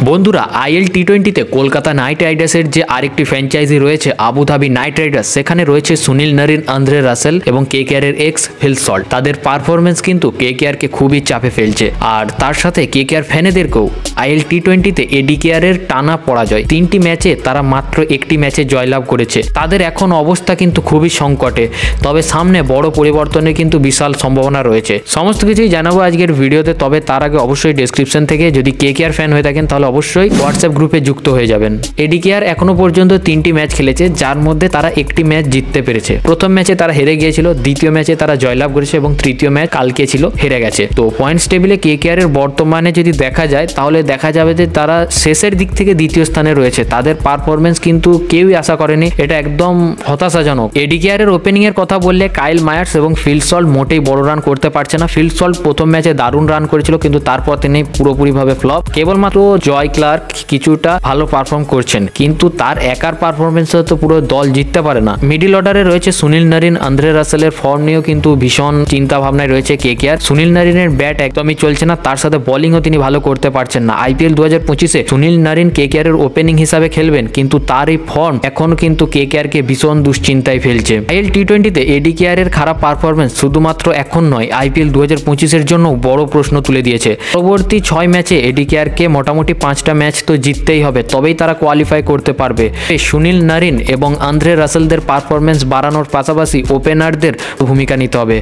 বন্ধুরা IL টি20তে Kolkata night রাইডার্সের যে আরেকটি ফ্র্যাঞ্চাইজি রয়েছে আবুধাবি নাইট রাইডার্স, সেখানে রয়েছে সুনীল নারিন, আন্দ্রে রাসেল এবং কেকেআর এর এক্স ফিল সল্ট। তাদের পারফরমেন্স কিন্তু কেকেআরকে খুবই চাপে ফেলছে, আর তার সাথে কেকেআর ফ্যানেদেরকেও আইএল টি20তে এডিকেআর এর টানা পরাজয়। 3টি ম্যাচে তারা মাত্র একটি ম্যাচে জয়লাভ করেছে। তাদের এখন অবস্থা কিন্তু খুবই সংকটে, তবে সামনে বড় পরিবর্তনের কিন্তু বিশাল সম্ভাবনা রয়েছে। সমস্ত কিছুই জানাবো আজকের ভিডিওতে, তবে তার আগে অবশ্যই ডেসক্রিপশন থেকে যদি কেকেআর ফ্যান হয়ে থাকেন তাহলে অবশ্যই হোয়াটসঅ্যাপ গ্রুপে যুক্ত হয়ে যাবেন। এডিকেআর এখনো পর্যন্ত 3টি ম্যাচ খেলেছে, যার মধ্যে তারা একটি ম্যাচ জিততে পেরেছে। প্রথম ম্যাচে তারা হেরে গিয়েছিল, দ্বিতীয় ম্যাচে তারা জয়লাভ করেছে এবং তৃতীয় ম্যাচ কালকে ছিল হেরে গেছে। তো পয়েন্টস টেবিলে কেকেআর এর বর্তমানে যদি দেখা যায় তাহলে দেখা যাবে যে তারা শেষের দিক থেকে দ্বিতীয় স্থানে রয়েছে। তাদের পারফরমেন্স কিন্তু কেউই আশা করেনি, এটা একদম হতাশাজনক। এডিকেআর এর ওপেনিং এর কথা বললে কাইল মায়ার্স এবং ফিল সল্ট মোটেই বড় রান করতে পারছে না। ফিল সল্ট প্রথম ম্যাচে দারুণ রান করেছিল, কিন্তু তারপর তিনি পুরোপুরিভাবে ফ্লপ। কেবলমাত্র জয় ক্লার্ক কিছুটা ভালো পারফর্ম করছেন, কিন্তু তার একার পারফরমেন্সে তো পুরো দল জিততে পারে না। মিডিল অর্ডারে রয়েছে সুনীল নারিন, আন্দ্রে রাসেলের ফর্ম নিয়েও কিন্তু ভীষণ চিন্তা ভাবনায় রয়েছে কেকেআর। সুনীল নারিনের ব্যাট একদমই চলছে না, তার সাথে বোলিংও তিনি ভালো করতে পারছেন না। আইপিএল 2025-এ সুনীল নারিন কেকেআর এর ওপেনিং হিসাবে খেলবেন, কিন্তু তার এই ফর্ম এখন কিন্তু কেকেআর কে ভীষণ দুশ্চিন্তায় ফেলছে। আইএল টি20তে এডিকেআর এর খারাপ পারফরমেন্স শুধুমাত্র এখন নয়, আইপিএল 2025-এর জন্য বড় প্রশ্ন তুলে দিয়েছে। পরবর্তী 6 ম্যাচে এডিকেআর কে মোটামুটি 5টা ম্যাচ তো জিততেই হবে, তবেই তারা কোয়ালিফাই করতে পারবে। সুনীল নারিন এবং আন্দ্রে রাসেলদের পারফরমেন্স বাড়ানোর পাশাপাশি ওপেনারদের ভূমিকা নিতে হবে।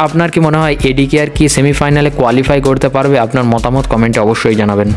আপনার কি মনে হয় এডিকেআর কি সেমিফাইনালে কোয়ালিফাই করতে পারবে? আপনার মতামত কমেন্টে অবশ্যই জানাবেন।